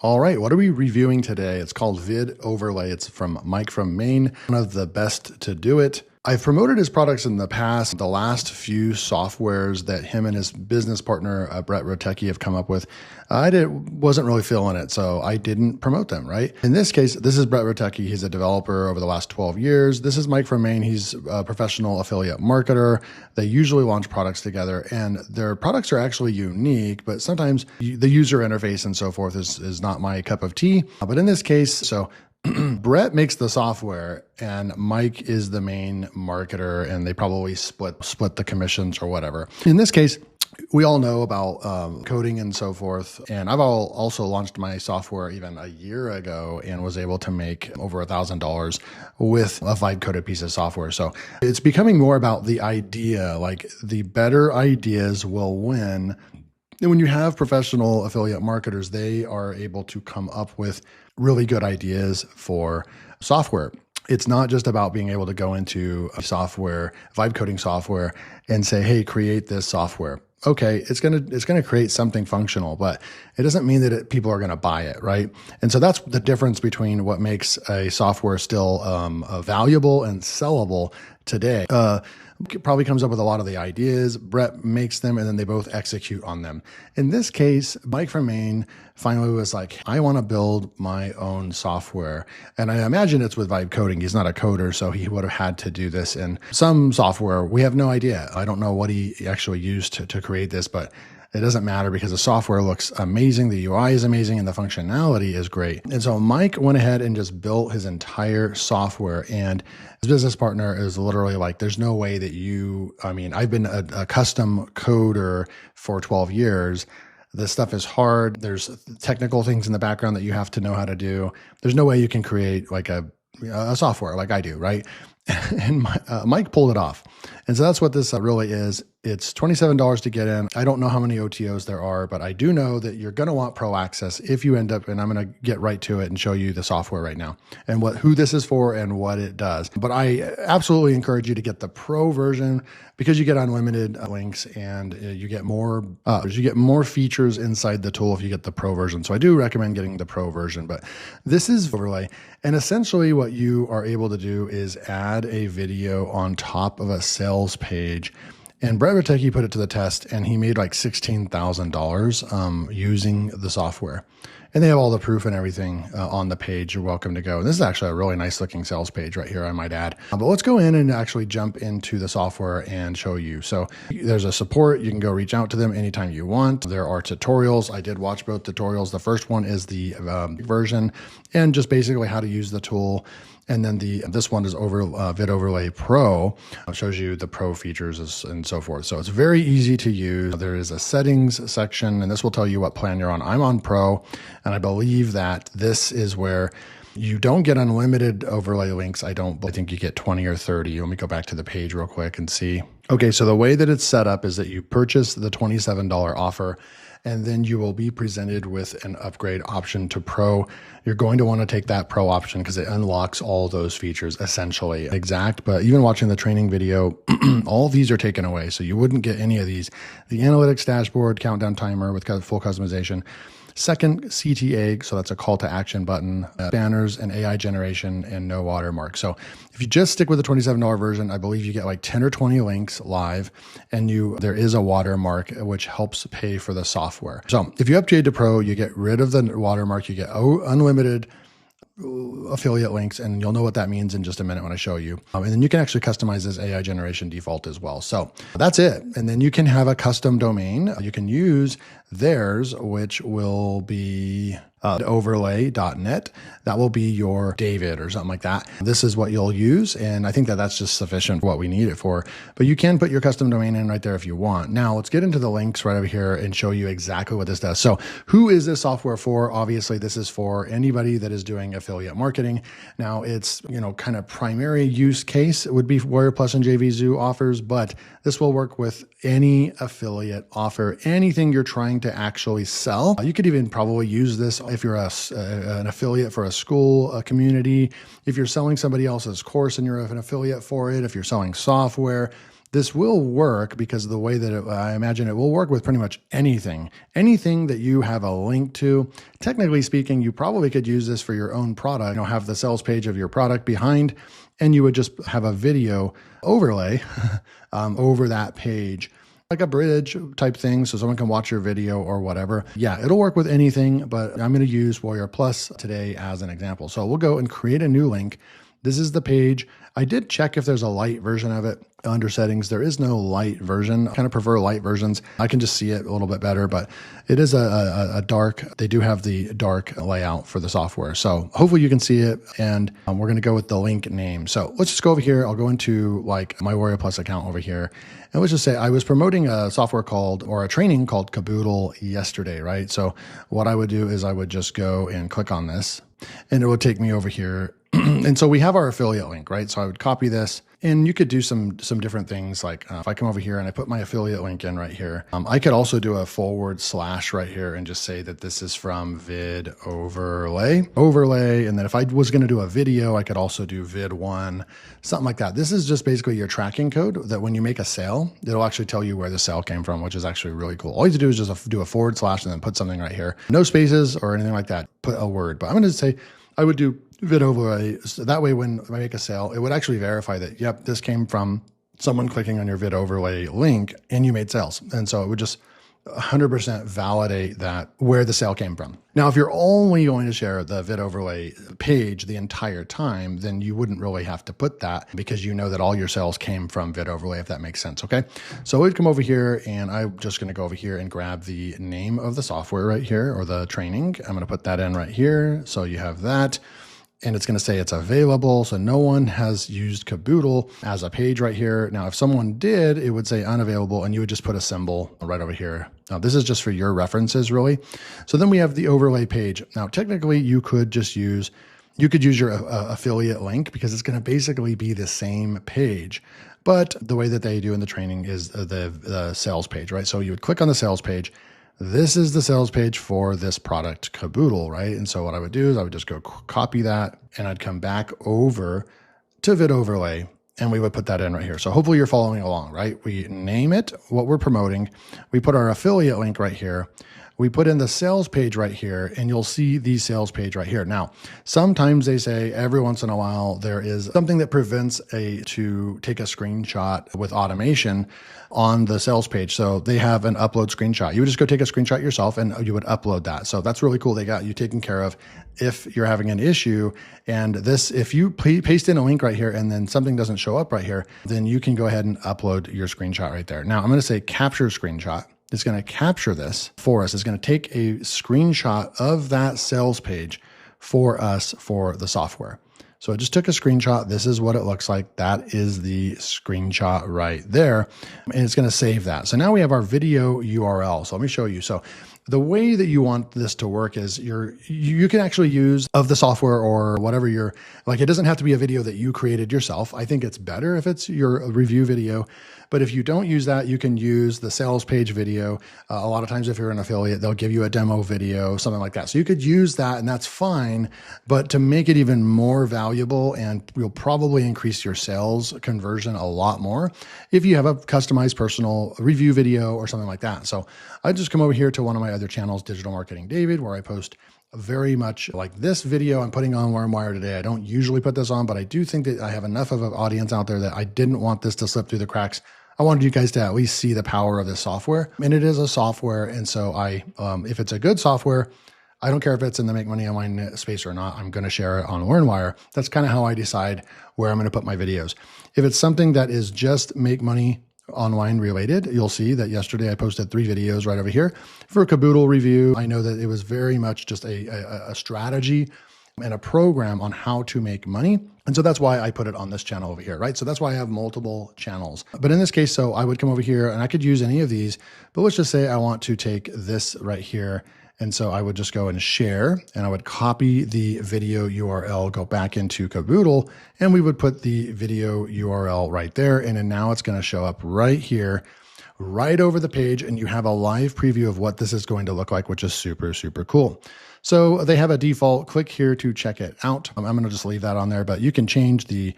All right, what are we reviewing today? It's called VidOverlay. It's from Mike from Maine, one of the best to do it. I've promoted his products in the past. The last few softwares that him and his business partner, Brett Rotecki, have come up with, wasn't really feeling it, so I didn't promote them, right? In this case, this is Brett Rotecki. He's a developer over the last 12 years. This is Mike from Maine. He's a professional affiliate marketer. They usually launch products together, and their products are actually unique, but sometimes the user interface and so forth is not my cup of tea. But in this case, Brett makes the software and Mike is the main marketer, and they probably split the commissions or whatever. In this case, we all know about coding and so forth. And I've also launched my software even a year ago and was able to make over $1,000 with a vibe coded piece of software. So it's becoming more about the idea, like the better ideas will win. And when you have professional affiliate marketers, they are able to come up with really good ideas for software. It's not just about being able to go into a software, vibe coding software, and say, hey, create this software. Okay, it's gonna create something functional, but it doesn't mean that people are gonna buy it, right? And so that's the difference between what makes a software still valuable and sellable today. Probably comes up with a lot of the ideas. Brett makes them, and then they both execute on them. In this case, Mike from Maine finally was like, I want to build my own software. And I imagine it's with vibe coding. He's not a coder, so he would have had to do this in some software. We have no idea. I don't know what he actually used to create this, but it doesn't matter because the software looks amazing, the UI is amazing, and the functionality is great. And so Mike went ahead and just built his entire software, and his business partner is literally like, there's no way that I've been a custom coder for 12 years. This stuff is hard. There's technical things in the background that you have to know how to do. There's no way you can create like a software like I do, right? And Mike pulled it off. And so that's what this really is. It's $27 to get in. I don't know how many OTOs there are, but I do know that you're going to want pro access if you end up, and I'm going to get right to it and show you the software right now and who this is for and what it does. But I absolutely encourage you to get the pro version because you get unlimited links and you get more features inside the tool if you get the pro version. So I do recommend getting the pro version, but this is Overlay. And essentially what you are able to do is add a video on top of a sales page. And Brett Rotecki put it to the test, and he made like $16,000 using the software. And they have all the proof and everything on the page. You're welcome to go. And this is actually a really nice looking sales page right here, I might add. But let's go in and actually jump into the software and show you. So there's a support. You can go reach out to them anytime you want. There are tutorials. I did watch both tutorials. The first one is the version and just basically how to use the tool. And then this one is VidOverlay Pro. It shows you the pro features and so forth. So it's very easy to use. There is a settings section, and this will tell you what plan you're on. I'm on Pro, and I believe that this is where you don't get unlimited overlay links. I think you get 20 or 30. Let me go back to the page real quick and see. Okay, so the way that it's set up is that you purchase the $27 offer, and then you will be presented with an upgrade option to Pro. You're going to want to take that Pro option because it unlocks all those features essentially. But even watching the training video, all these are taken away. So you wouldn't get any of these. The analytics dashboard, countdown timer with full customization. Second, CTA, so that's a call to action button, banners and AI generation, and no watermark. So if you just stick with the $27 version, I believe you get like 10 or 20 links live, and there is a watermark which helps pay for the software. So if you upgrade to Pro, you get rid of the watermark, you get unlimited affiliate links, and you'll know what that means in just a minute when I show you. And then you can actually customize this AI generation default as well. So that's it. And then you can have a custom domain. You can use theirs, which will be overlay.net. That will be your David or something like that. This is what you'll use. And I think that that's just sufficient for what we need it for. But you can put your custom domain in right there if you want. Now let's get into the links right over here and show you exactly what this does. So who is this software for? Obviously, this is for anybody that is doing affiliate marketing. Now it's, kind of primary use case. It would be Warrior Plus and JVZoo offers, but this will work with any affiliate offer, anything you're trying to actually sell. You could even probably use this if you're an affiliate for a school, a community, if you're selling somebody else's course and you're an affiliate for it, if you're selling software, this will work because of the way that I imagine it will work with pretty much anything that you have a link to. Technically speaking, you probably could use this for your own product, have the sales page of your product behind, and you would just have a video overlay over that page, like a bridge type thing, so someone can watch your video or whatever. Yeah, it'll work with anything, but I'm going to use Warrior Plus today as an example. So we'll go and create a new link. This is the page. I did check if there's a light version of it under settings. There is no light version. I kind of prefer light versions. I can just see it a little bit better, but it is a dark. They do have the dark layout for the software. So hopefully you can see it. And we're going to go with the link name. So let's just go over here. I'll go into like my Warrior Plus account over here. And let's just say I was promoting a software or a training called Caboodle yesterday, right? So what I would do is I would just go and click on this and it would take me over here. And so we have our affiliate link, right? So I would copy this, and you could do some different things. Like if I come over here and I put my affiliate link in right here, I could also do a / right here and just say that this is from VidOverlay. And then if I was going to do a video, I could also do vid1, something like that. This is just basically your tracking code that when you make a sale, it'll actually tell you where the sale came from, which is actually really cool. All you have to do is just do a / and then put something right here. No spaces or anything like that. Put a word. But I'm going to say I would do VidOverlay. So that way, when I make a sale, it would actually verify that, yep, this came from someone clicking on your VidOverlay link and you made sales. And so it would just 100% validate that where the sale came from. Now, if you're only going to share the VidOverlay page the entire time, then you wouldn't really have to put that because you know that all your sales came from VidOverlay, if that makes sense. Okay. So we'd come over here and I'm just going to go over here and grab the name of the software right here or the training. I'm going to put that in right here. So you have that. And it's going to say it's available. So no one has used Caboodle as a page right here. Now, if someone did, it would say unavailable and you would just put a symbol right over here. Now, this is just for your references, really. So then we have the overlay page. Now, technically, you could use your affiliate link because it's going to basically be the same page. But the way that they do in the training is the sales page, right? So you would click on the sales page. This is the sales page for this product Caboodle, right? And so what I would do is I would just go copy that and I'd come back over to VidOverlay and we would put that in right here. So hopefully you're following along, right? We name it what we're promoting. We put our affiliate link right here. We put in the sales page right here and you'll see the sales page right here. Now, sometimes they say every once in a while, there is something that prevents to take a screenshot with automation on the sales page. So they have an upload screenshot. You would just go take a screenshot yourself and you would upload that. So that's really cool. They got you taken care of if you're having an issue. And this, if you paste in a link right here and then something doesn't show up right here, then you can go ahead and upload your screenshot right there. Now I'm going to say capture screenshot. It's going to capture this for us. It's going to take a screenshot of that sales page for us for the software. So I just took a screenshot. This is what it looks like. That is the screenshot right there. And it's going to save that. So now we have our video URL. So let me show you. So the way that you want this to work is you can actually use of the software or whatever it doesn't have to be a video that you created yourself. I think it's better if it's your review video. But if you don't use that, you can use the sales page video. A lot of times if you're an affiliate, they'll give you a demo video, something like that. So you could use that and that's fine. But to make it even more valuable, and you'll probably increase your sales conversion a lot more if you have a customized personal review video or something like that. So I just come over here to one of my other channels, Digital Marketing David, where I post very much like this video I'm putting on LearnWire today. I don't usually put this on, but I do think that I have enough of an audience out there that I didn't want this to slip through the cracks. I wanted you guys to at least see the power of this software. And it is a software. And so if it's a good software, I don't care if it's in the make money online space or not, I'm going to share it on LearnWire. That's kind of how I decide where I'm going to put my videos. If it's something that is just make money online related, you'll see that yesterday I posted 3 videos right over here for a Caboodle review. I know that it was very much just a strategy and a program on how to make money. And so that's why I put it on this channel over here, right? So that's why I have multiple channels. But in this case, so I would come over here and I could use any of these, but let's just say I want to take this right here. And so I would just go and share and I would copy the video URL, go back into Caboodle, and we would put the video URL right there. And then now it's going to show up right here, right over the page. And you have a live preview of what this is going to look like, which is super, super cool. So they have a default, click here to check it out. I'm going to just leave that on there, but you can change the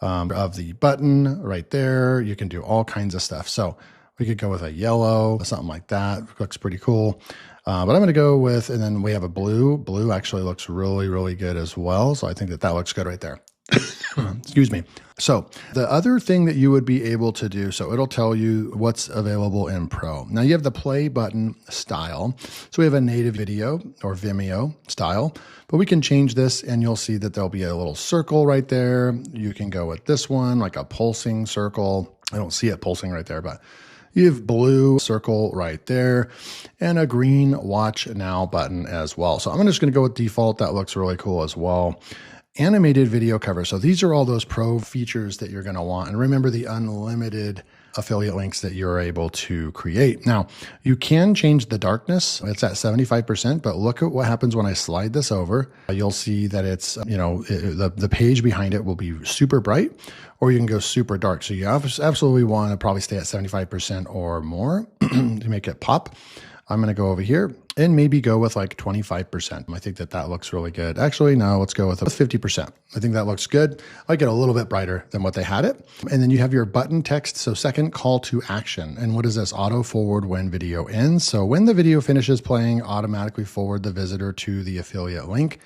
of the button right there. You can do all kinds of stuff. So we could go with a yellow, something like that. Looks pretty cool. But I'm going to go with, and then we have a blue. Blue actually looks really, really good as well. So I think that looks good right there. Excuse me. So the other thing that you would be able to do, so it'll tell you what's available in Pro. Now you have the play button style. So we have a native video or Vimeo style, but we can change this and you'll see that there'll be a little circle right there. You can go with this one, like a pulsing circle. I don't see it pulsing right there, but you have blue circle right there and a green watch now button as well. So I'm just going to go with default. That looks really cool as well. Animated video cover. So these are all those pro features that you're going to want. And remember the unlimited affiliate links that you're able to create. Now, you can change the darkness. It's at 75%, but look at what happens when I slide this over. You'll see that it's, the page behind it will be super bright, or you can go super dark. So you absolutely want to probably stay at 75% or more to make it pop. I'm going to go over here and maybe go with like 25%. I think that looks really good. Actually, no, let's go with 50%. I think that looks good. I like it a little bit brighter than what they had it. And then you have your button text. So second, call to action. And what is this? Auto forward when video ends. So when the video finishes playing, automatically forward the visitor to the affiliate link.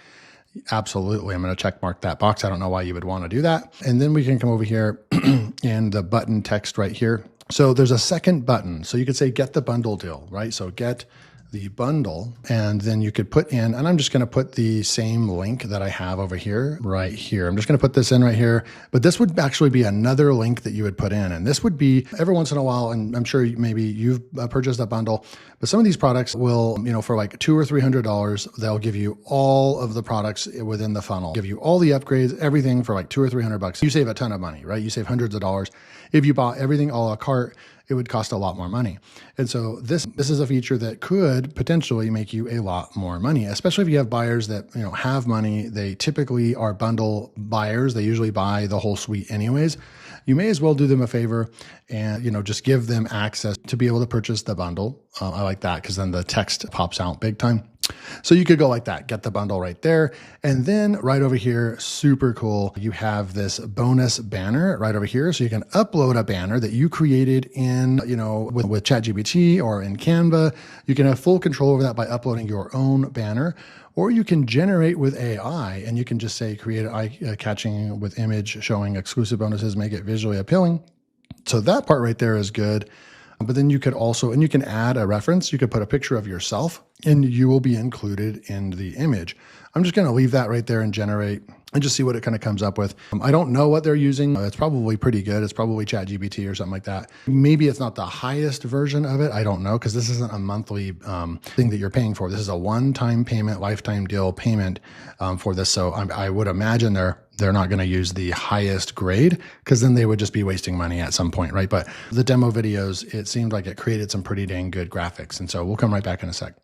Absolutely. I'm going to check mark that box. I don't know why you would want to do that. And then we can come over here and the button text right here. So there's a second button. So you could say get the bundle deal, right? So get the bundle, and then you could put in, and I'm just going to put the same link that I have over here, right here. I'm just going to put this in right here, but this would actually be another link that you would put in. And this would be every once in a while, and I'm sure maybe you've purchased a bundle, but some of these products will, for like $200 or $300, they'll give you all of the products within the funnel, give you all the upgrades, everything for like $200 or $300. You save a ton of money, right? You save hundreds of dollars. If you bought everything a la carte, it would cost a lot more money. And so this is a feature that could potentially make you a lot more money, especially if you have buyers that, have money. They typically are bundle buyers. They usually buy the whole suite anyways. You may as well do them a favor and, just give them access to be able to purchase the bundle. I like that because then the text pops out big time. So you could go like that, get the bundle right there. And then right over here, super cool, you have this bonus banner right over here. So you can upload a banner that you created in, with ChatGPT or in Canva. You can have full control over that by uploading your own banner, or you can generate with AI and you can just say, create eye-catching with image showing exclusive bonuses, make it visually appealing. So that part right there is good. But then you could also, and you can add a reference. You could put a picture of yourself and you will be included in the image. I'm just going to leave that right there and generate and just see what it kind of comes up with. I don't know what they're using. It's probably pretty good. It's probably ChatGPT or something like that. Maybe it's not the highest version of it. I don't know, because this isn't a monthly thing that you're paying for. This is a one-time payment, lifetime deal payment for this. So I would imagine they're not going to use the highest grade, because then they would just be wasting money at some point, right? But the demo videos, it seemed like it created some pretty dang good graphics. And so we'll come right back in a sec.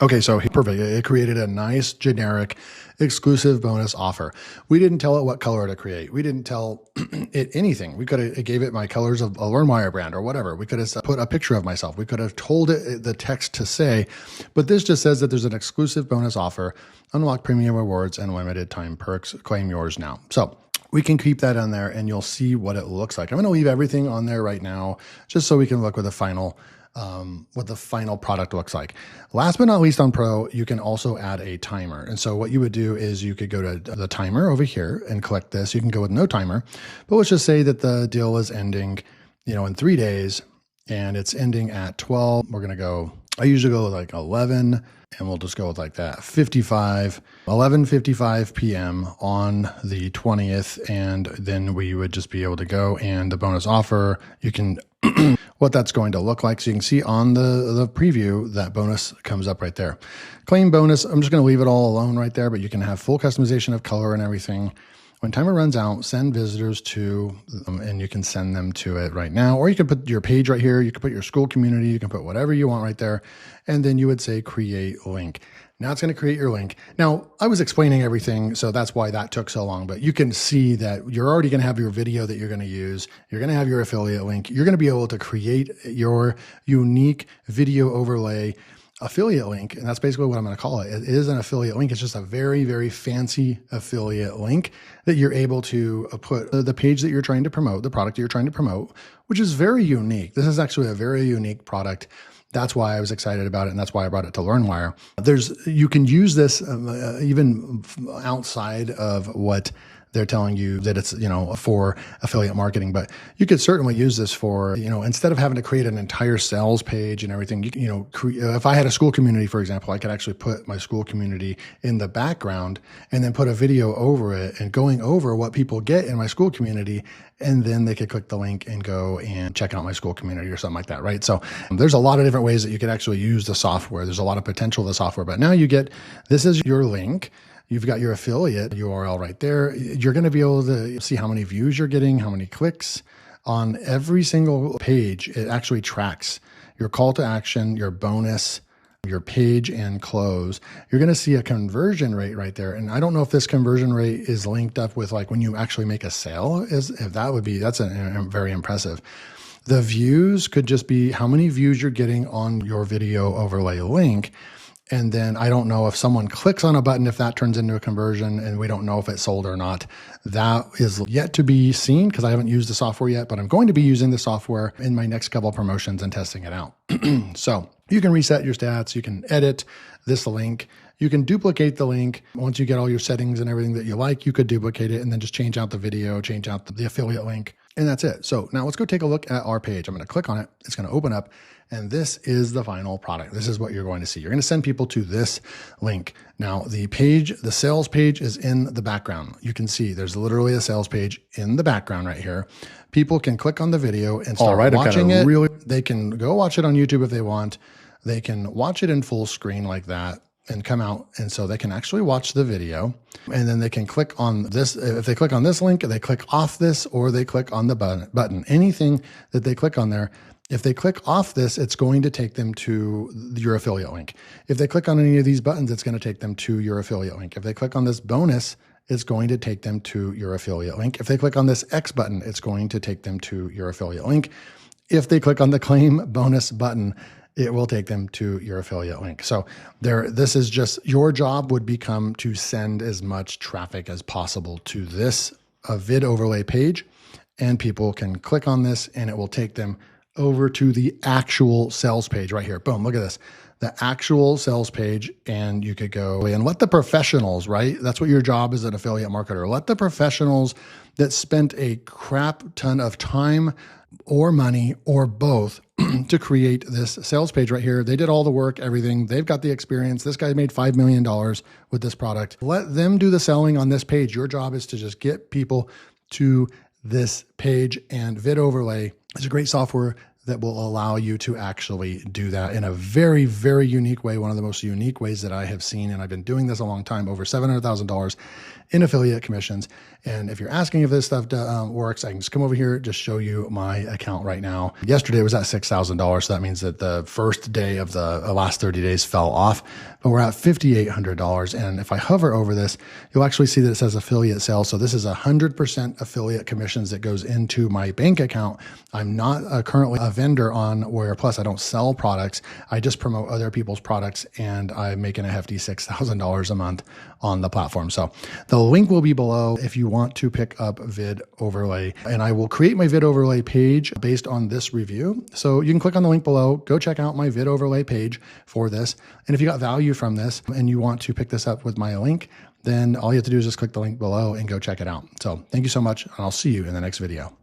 Okay, so perfect. It created a nice generic exclusive bonus offer. We didn't tell it what color to create. We didn't tell it anything. We could have, it gave it my colors of a LearnWire brand or whatever. We could have put a picture of myself. We could have told it the text to say, but this just says that there's an exclusive bonus offer, unlock premium rewards and limited time perks. Claim yours now. So we can keep that on there and you'll see what it looks like. I'm going to leave everything on there right now, just so we can look with the final what the final product looks like. Last but not least on Pro, you can also add a timer. And so what you would do is you could go to the timer over here and click this. You can go with no timer, but let's just say that the deal is ending, in 3 days and it's ending at 12. We're going to go, I usually go with like 11 and we'll just go with like that 11:55 p.m. on the 20th. And then we would just be able to go, and the bonus offer, you can what that's going to look like. So you can see on the preview, that bonus comes up right there. Claim bonus, I'm just going to leave it all alone right there, but you can have full customization of color and everything. When timer runs out, send visitors to, and you can send them to it right now, or you can put your page right here. You can put your school community, you can put whatever you want right there. And then you would say create link. Now it's going to create your link. Now I was explaining everything, so that's why that took so long, but you can see that you're already going to have your video that you're going to use. You're going to have your affiliate link. You're going to be able to create your unique video overlay affiliate link, and that's basically what I'm going to call it. It is an affiliate link. It's just a very, very fancy affiliate link that you're able to put the page that you're trying to promote, the product you're trying to promote, which is very unique. This is actually a very unique product. That's why I was excited about it, and that's why I brought it to LearnWire. You can use this even outside of what they're telling you that it's, for affiliate marketing, but you could certainly use this for, instead of having to create an entire sales page and everything, if I had a school community, for example, I could actually put my school community in the background and then put a video over it and going over what people get in my school community. And then they could click the link and go and check out my school community or something like that, right? So there's a lot of different ways that you could actually use the software. There's a lot of potential of the software, but now this is your link. You've got your affiliate URL right there. You're going to be able to see how many views you're getting, how many clicks on every single page. It actually tracks your call to action, your bonus, your page and close. You're going to see a conversion rate right there. And I don't know if this conversion rate is linked up with like when you actually make a sale, that's very impressive. The views could just be how many views you're getting on your video overlay link. And then I don't know if someone clicks on a button, if that turns into a conversion, and we don't know if it's sold or not. That is yet to be seen because I haven't used the software yet, but I'm going to be using the software in my next couple of promotions and testing it out. So you can reset your stats. You can edit this link. You can duplicate the link. Once you get all your settings and everything that you like, you could duplicate it and then just change out the video, change out the affiliate link, and that's it. So now let's go take a look at our page. I'm going to click on it. It's going to open up. And this is the final product. This is what you're going to see. You're going to send people to this link. Now, the sales page is in the background. You can see there's literally a sales page in the background right here. People can click on the video and start watching it. They can go watch it on YouTube if they want. They can watch it in full screen like that and come out. And so they can actually watch the video. And then they can click on this. If they click on this link, they click off this, or they click on the button. Anything that they click on there, if they click off this, it's going to take them to your affiliate link. If they click on any of these buttons, it's going to take them to your affiliate link. If they click on this bonus, it's going to take them to your affiliate link. If they click on this X button, it's going to take them to your affiliate link. If they click on the claim bonus button, it will take them to your affiliate link. So this is just, your job would become to send as much traffic as possible to this VidOverlay page, and people can click on this and it will take them over to the actual sales page right here. Boom, look at this. The actual sales page, and you could go and let the professionals, right? That's what your job as an affiliate marketer. Let the professionals that spent a crap ton of time or money or both to create this sales page right here. They did all the work, everything. They've got the experience. This guy made $5 million with this product. Let them do the selling on this page. Your job is to just get people to this page, and VidOverlay is a great software that will allow you to actually do that in a very, very unique way. One of the most unique ways that I have seen, and I've been doing this a long time, over $700,000 in affiliate commissions. And if you're asking if this stuff works, I can just come over here, just show you my account right now. Yesterday it was at $6,000. So that means that the first day of the last 30 days fell off, but we're at $5,800. And if I hover over this, you'll actually see that it says affiliate sales. So this is 100% affiliate commissions that goes into my bank account. I'm not currently a vendor on Where Plus. I don't sell products. I just promote other people's products, and I'm making a hefty $6,000 a month on the platform. So the link will be below if you want to pick up VidOverlay, and I will create my VidOverlay page based on this review. So you can click on the link below, go check out my VidOverlay page for this. And if you got value from this and you want to pick this up with my link, then all you have to do is just click the link below and go check it out. So thank you so much, and I'll see you in the next video.